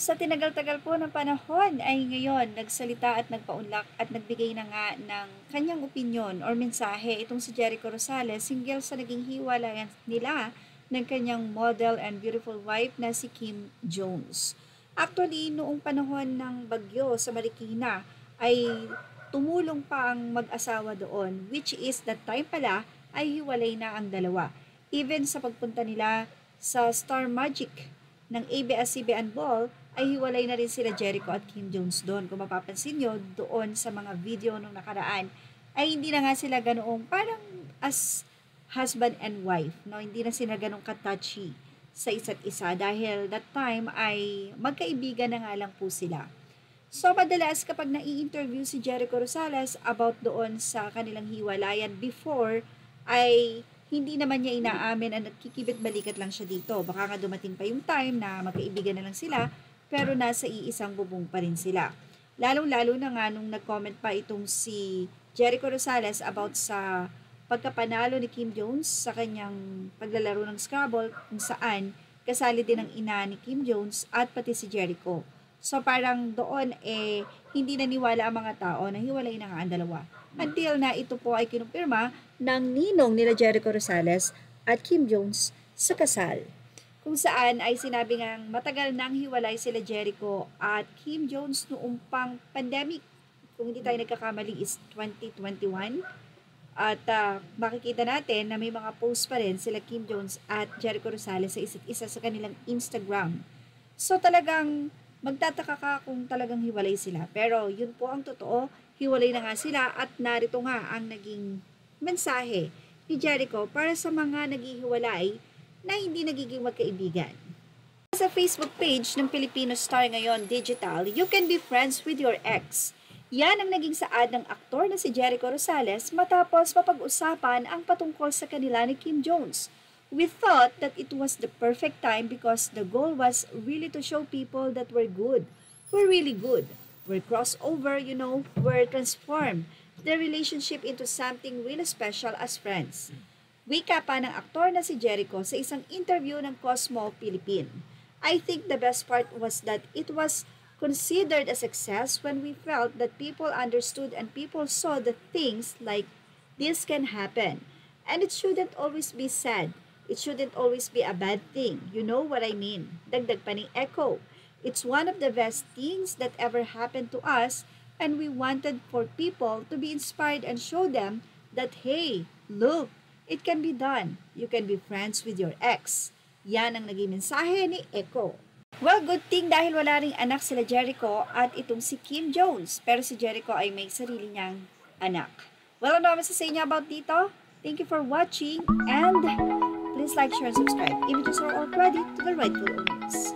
Sa tinagal-tagal po ng panahon ay ngayon nagsalita at nagpaunlak at nagbigay na nga ng kanyang opinyon or mensahe itong si Jericho Rosales hinggil sa naging hiwalayan nila ng kanyang model and beautiful wife na si Kim Jones. Actually, noong panahon ng bagyo sa Marikina ay tumulong pa ang mag-asawa doon, which is that time pala ay hiwalay na ang dalawa. Even sa pagpunta nila sa Star Magic ng ABS-CBN Ball, ay hiwalay na rin sila Jericho at Kim Jones doon. Kung mapapansin nyo, doon sa mga video nung nakaraan, ay hindi na nga sila ganoong parang as husband and wife. No? Hindi na sila ganoong ka-touchy sa isa't isa dahil that time ay magkaibigan na nga lang po sila. So, madalas kapag nai-interview si Jericho Rosales about doon sa kanilang hiwalayan before, ay hindi naman niya inaamin at nagkikibit-balikat lang siya dito. Baka nga dumating pa yung time na magkaibigan na lang sila, pero nasa iisang bubong pa rin sila. Lalong-lalo na nga nung nag-comment pa itong si Jericho Rosales about sa pagkapanalo ni Kim Jones sa kanyang paglalaro ng Scrabble kung saan kasali din ang ina ni Kim Jones at pati si Jericho. So parang doon hindi naniwala ang mga tao na hiwalay na nga ang dalawa. Until na ito po ay kinumpirma ng ninong nila Jericho Rosales at Kim Jones sa kasal. Kung saan ay sinabi ngang matagal nang hiwalay sila Jericho at Kim Jones noong pang pandemic. Kung hindi tayo nagkakamali is 2021. At makikita natin na may mga post pa rin sila Kim Jones at Jericho Rosales sa isa't isa sa kanilang Instagram. So talagang magtataka ka kung talagang hiwalay sila. Pero yun po ang totoo, hiwalay na nga sila at narito nga ang naging mensahe ni Jericho para sa mga naghihiwalay na hindi nagiging magkaibigan. Sa Facebook page ng Filipino Star Ngayon Digital, you can be friends with your ex. Yan ang naging saad ng aktor na si Jericho Rosales matapos mapag-usapan ang patungkol sa kanila ni Kim Jones. We thought that it was the perfect time because the goal was really to show people that we're good. We're really good. We're crossover, we're transformed the relationship into something really special as friends. Wika pa ng aktor na si Jericho sa isang interview ng Cosmo Philippine. I think the best part was that it was considered a success when we felt that people understood and people saw that things like this can happen. And it shouldn't always be sad. It shouldn't always be a bad thing. You know what I mean? Dagdag pa ni Echo. It's one of the best things that ever happened to us and we wanted for people to be inspired and show them that, hey, look, it can be done. You can be friends with your ex. Yan ang naging mensahe ni Echo. Well, good thing dahil wala ring anak sila Jericho at itong si Kim Jones. Pero si Jericho ay may sarili niyang anak. Well, ano naman sa inyo about dito? Thank you for watching and please like, share, and subscribe. Images are all credit to the rightful owners.